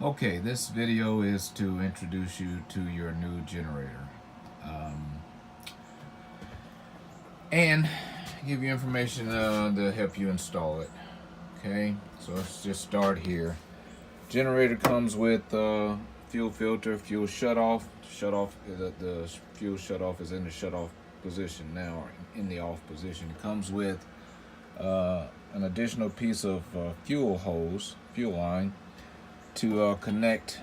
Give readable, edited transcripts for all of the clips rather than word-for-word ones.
Okay, this video is to introduce you to your new generator and give you information to help you install it. Okay, so let's just start here. Generator comes with fuel filter, fuel shutoff. The fuel shutoff is in the shutoff position now, or in the off position. It comes with an additional piece of fuel hose, fuel line, to connect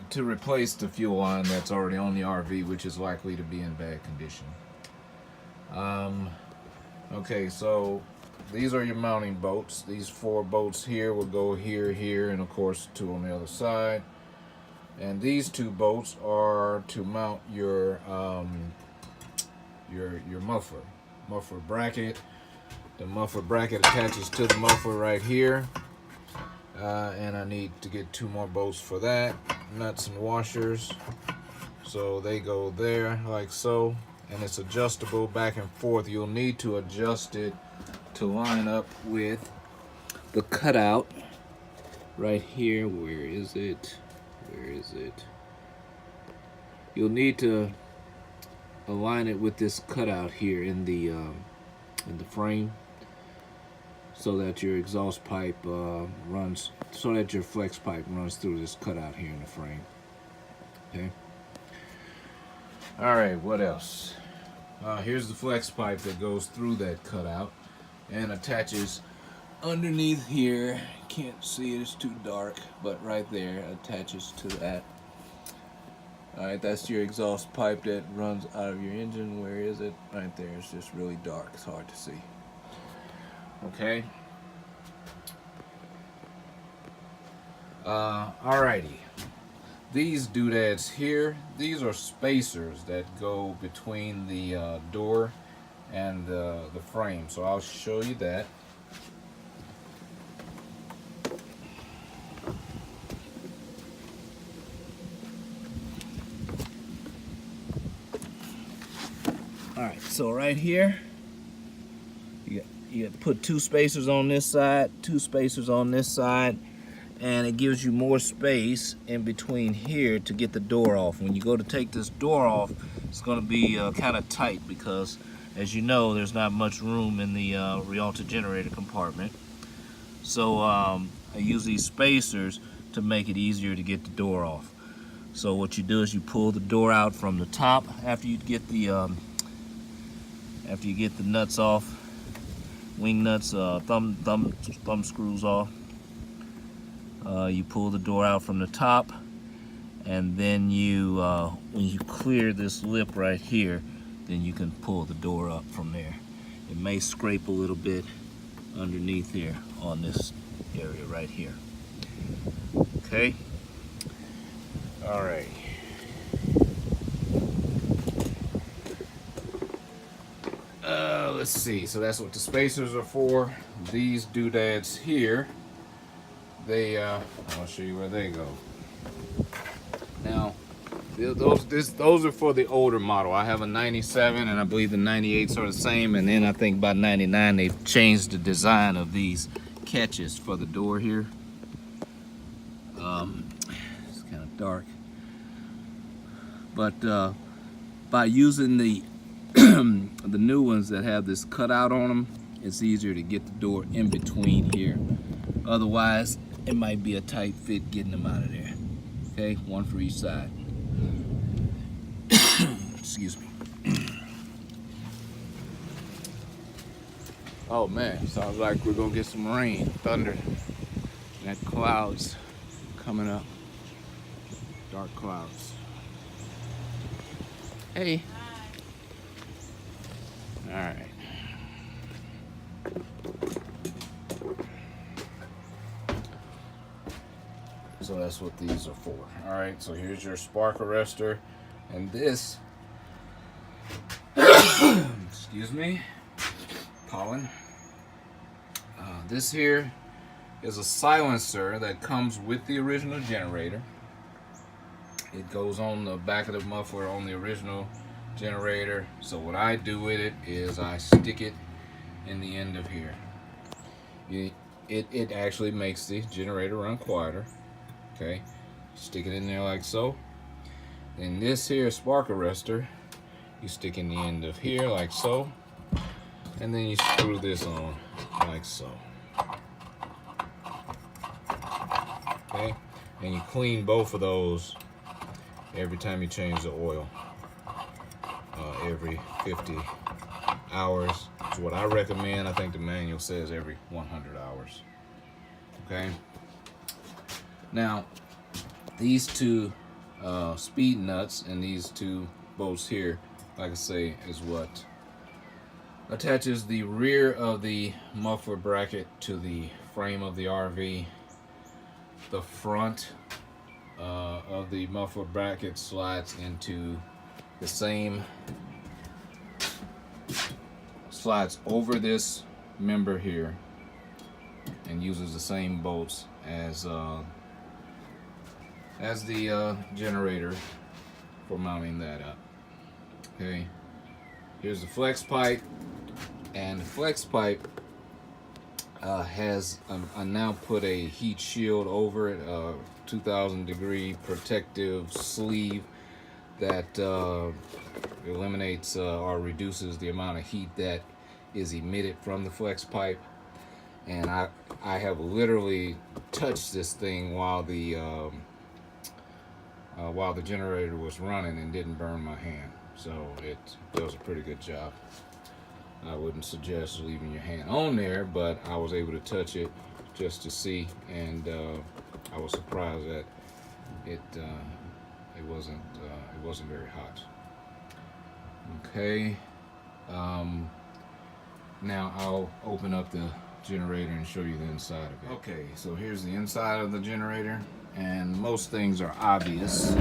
to replace the fuel line that's already on the RV, which is likely to be in bad condition. Okay, so these are your mounting bolts. These 4 bolts here will go here, here, and of course 2 on the other side. And these 2 bolts are to mount your muffler bracket. The muffler bracket attaches to the muffler right here. And I need to get 2 more bolts for that. Nuts and washers. So they go there like so. And it's adjustable back and forth. You'll need to adjust it to line up with the cutout right here. Where is it? Where is it? You'll need to align it with this cutout here in the frame, so that your exhaust pipe runs, so that your flex pipe runs through this cutout here in the frame. Okay. All right, what else? Here's the flex pipe that goes through that cutout and attaches underneath here. Can't see it, it's too dark, but right there attaches to that. All right, that's your exhaust pipe that runs out of your engine. Where is it? Right there. It's just really dark. It's hard to see. Okay. Alrighty. These doodads here, these are spacers that go between the door and the frame. So I'll show you that. Alright, so right here, you put 2 spacers on this side, 2 spacers on this side, and it gives you more space in between here to get the door off. When you go to take this door off, it's going to be kind of tight because, as you know, there's not much room in the Rialta generator compartment. So I use these spacers to make it easier to get the door off. So what you do is you pull the door out from the top after you get the nuts off, wing nuts, thumb screws off. You pull the door out from the top, and then you, when you clear this lip right here, then you can pull the door up from there. It may scrape a little bit underneath here on this area right here. Okay? All right. Let's see. So that's what the spacers are for. These doodads here, I'll show you where they go. Now, those are for the older model. I have a 97, and I believe the 98s are the same. And then I think by 99 they've changed the design of these catches for the door here. It's kind of dark, but by using the the new ones that have this cutout on them, it's easier to get the door in between here. Otherwise, it might be a tight fit getting them out of there. Okay, 1 for each side. Excuse me. Oh man, sounds like we're gonna get some rain, thunder, and clouds coming up. Dark clouds. Hey. All right. So that's what these are for. All right, so here's your spark arrestor, and this, excuse me, pollen. This here is a silencer that comes with the original generator. It goes on the back of the muffler on the original generator. So what I do with it is I stick it in the end of here. It actually makes the generator run quieter. Okay, stick it in there like so. And this here spark arrestor, you stick in the end of here like so, and then you screw this on like so. Okay, and you clean both of those every time you change the oil. Every 50 hours is what I recommend. I think the manual says every 100 hours. Okay. Now, these two speed nuts and these two bolts here, like I say, is what attaches the rear of the muffler bracket to the frame of the RV. The front of the muffler bracket slides into the same, slides over this member here and uses the same bolts as the generator for mounting that up. Okay, here's the flex pipe, and the flex pipe has I now put a heat shield over it, 2000 degree protective sleeve that eliminates or reduces the amount of heat that is emitted from the flex pipe. And I have literally touched this thing while the generator was running and didn't burn my hand, so it does a pretty good job. I wouldn't suggest leaving your hand on there, but I was able to touch it just to see, and I was surprised that it wasn't very hot. Okay, now I'll open up the generator and show you the inside of it. Okay, so here's the inside of the generator, and most things are obvious.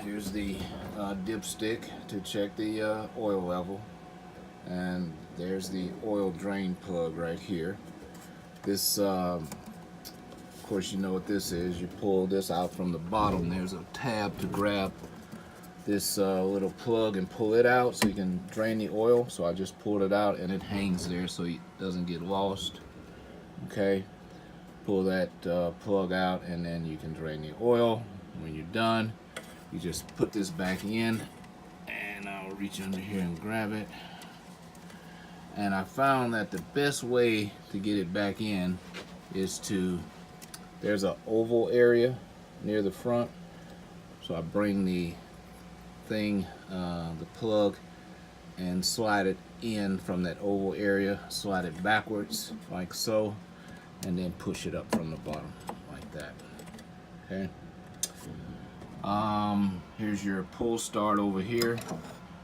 Here's the dipstick to check the oil level, and there's the oil drain plug right here. This of course, you know what this is. You pull this out from the bottom. There's a tab to grab this little plug and pull it out so you can drain the oil. So I just pulled it out, and it hangs there so it doesn't get lost. Okay, pull that plug out, and then you can drain the oil. When you're done, you just put this back in, and I'll reach under here and grab it. And I found that the best way to get it back in is to, there's an oval area near the front, so I bring the thing, the plug, and slide it in from that oval area, slide it backwards like so, and then push it up from the bottom like that. Okay. Here's your pull start over here.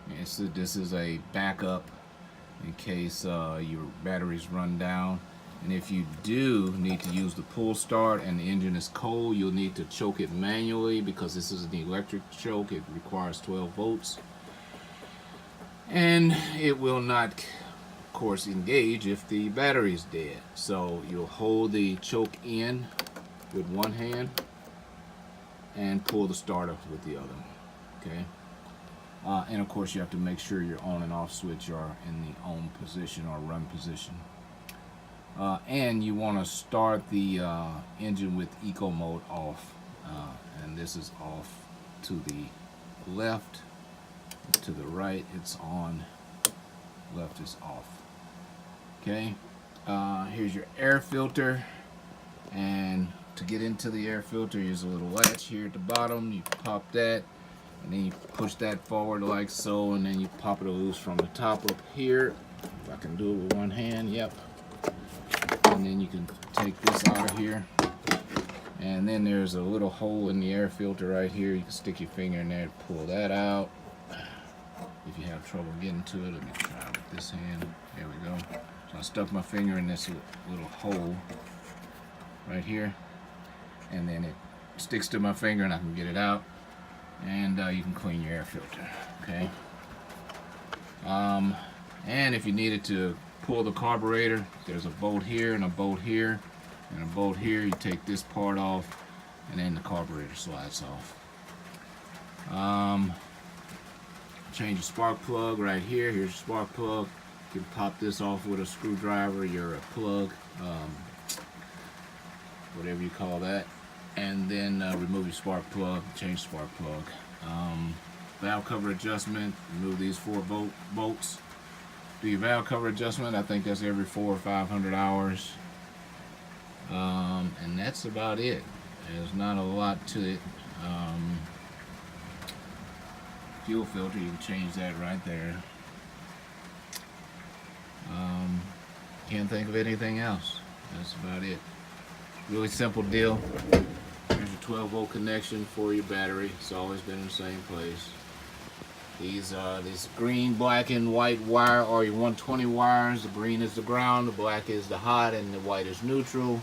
This is a backup in case your batteries run down. And if you do need to use the pull start and the engine is cold, you'll need to choke it manually, because this is an electric choke. It requires 12 volts. And it will not, of course, engage if the battery is dead. So you'll hold the choke in with one hand and pull the starter with the other. Okay. And of course, you have to make sure your on and off switch are in the on position or run position. And you want to start the engine with eco mode off, and this is off to the left, to the right it's on, left is off. Okay, here's your air filter, and to get into the air filter, here's a little latch here at the bottom. You pop that, and then you push that forward like so, and then you pop it loose from the top up here. If I can do it with one hand, yep. And then you can take this out of here, and then there's a little hole in the air filter right here. You can stick your finger in there to pull that out. If you have trouble getting to it, let me try with this hand. There we go. So I stuck my finger in this little hole right here, and then it sticks to my finger and I can get it out, and you can clean your air filter. Okay. And if you needed to pull the carburetor, there's a bolt here and a bolt here and a bolt here. You take this part off, and then the carburetor slides off. Change your spark plug right here. Here's your spark plug. You can pop this off with a screwdriver, your plug, whatever you call that. and then remove your spark plug, change spark plug. Valve cover adjustment, remove these 4 bolts. Do your valve cover adjustment, I think that's every 400 or 500 hours. And that's about it. There's not a lot to it. Fuel filter, you can change that right there. Can't think of anything else. That's about it. Really simple deal. Here's your 12-volt connection for your battery. It's always been in the same place. These green, black, and white wire are your 120 wires. The green is the ground, the black is the hot, and the white is neutral.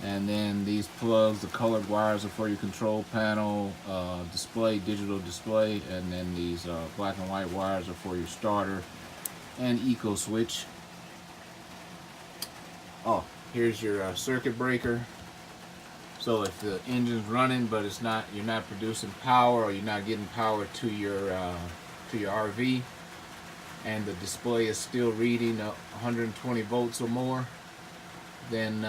And then these plugs, the colored wires, are for your control panel, display, digital display. And then these black and white wires are for your starter and eco switch. Oh, here's your circuit breaker. So if the engine's running but you're not producing power, or you're not getting power to your RV, and the display is still reading 120 volts or more, then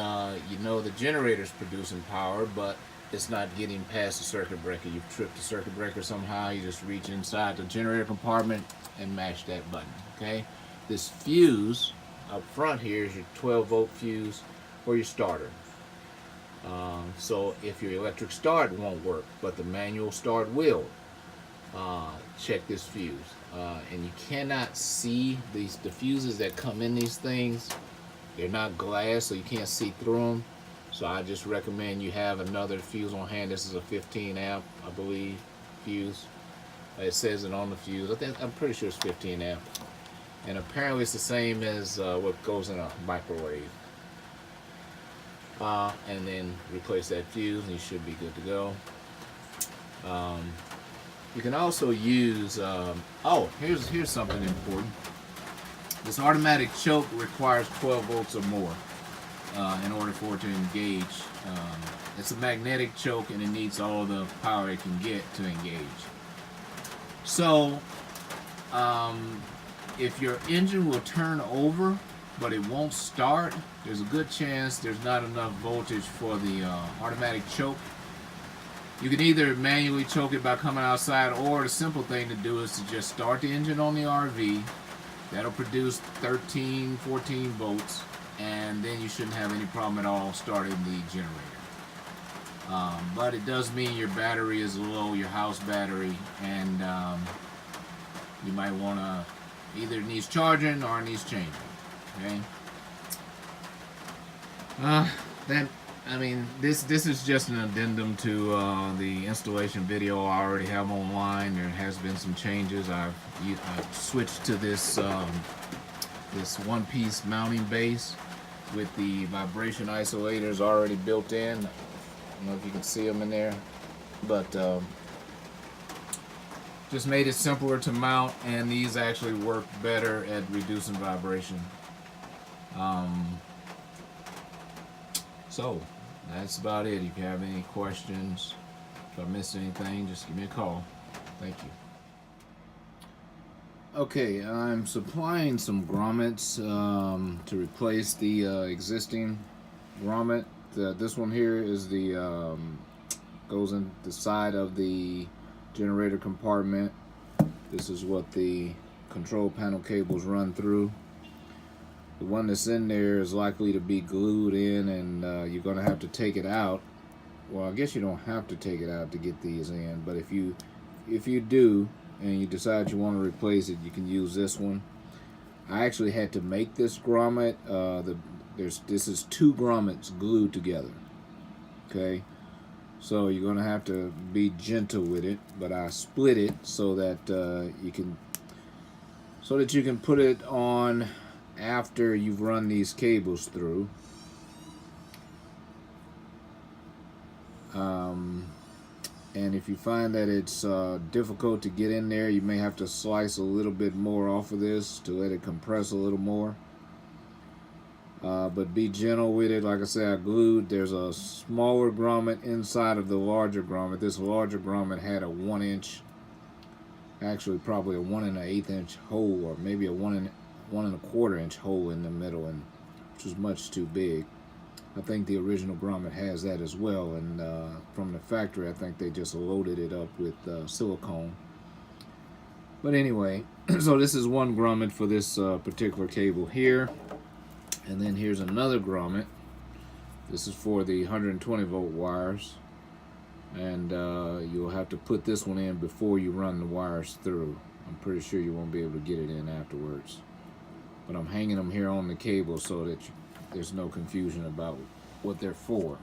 you know the generator's producing power, but it's not getting past the circuit breaker. You've tripped the circuit breaker somehow. You just reach inside the generator compartment and mash that button. Okay, this fuse up front here is your 12-volt fuse for your starter. So if your electric start won't work, but the manual start will, check this fuse. And you cannot see the fuses that come in these things. They're not glass, so you can't see through them. So I just recommend you have another fuse on hand. This is a 15 amp, I believe, fuse. It says it on the fuse. I'm pretty sure it's 15 amp. And apparently it's the same as what goes in a microwave. And then replace that fuse and you should be good to go. You can also use, here's something important. This automatic choke requires 12 volts or more in order for it to engage. It's a magnetic choke and it needs all the power it can get to engage. So if your engine will turn over but it won't start, there's a good chance there's not enough voltage for the automatic choke. You can either manually choke it by coming outside, or the simple thing to do is to just start the engine on the RV. That'll produce 13, 14 volts, and then you shouldn't have any problem at all starting the generator. But it does mean your battery is low, your house battery, and you might want to, either it needs charging or it needs changing. Okay. This is just an addendum to the installation video I already have online. There has been some changes. I've switched to this this one-piece mounting base with the vibration isolators already built in. I don't know if you can see them in there, but just made it simpler to mount, and these actually work better at reducing vibration. So that's about it. If you have any questions, if I missed anything, just give me a call. Thank you. Okay, I'm supplying some grommets to replace the existing grommet. This one here is the goes in the side of the generator compartment. This is what the control panel cables run through. The one that's in there is likely to be glued in, and you're going to have to take it out. Well, I guess you don't have to take it out to get these in, but if you do and you decide you want to replace it, you can use this one. I actually had to make this grommet. This is 2 grommets glued together. Okay, so you're going to have to be gentle with it, but I split it so that you can put it on after you've run these cables through. And if you find that it's difficult to get in there, you may have to slice a little bit more off of this to let it compress a little more. But be gentle with it. Like I said, there's a smaller grommet inside of the larger grommet. This larger grommet had a 1 inch, actually probably a 1 1/8 inch hole, or maybe a 1 1/4 inch hole in the middle, and which was much too big. I think the original grommet has that as well, and from the factory I think they just loaded it up with silicone. But anyway, so this is one grommet for this particular cable here, and then here's another grommet. This is for the 120 volt wires, and you'll have to put this one in before you run the wires through. I'm pretty sure you won't be able to get it in afterwards, but I'm hanging them here on the cable so that there's no confusion about what they're for.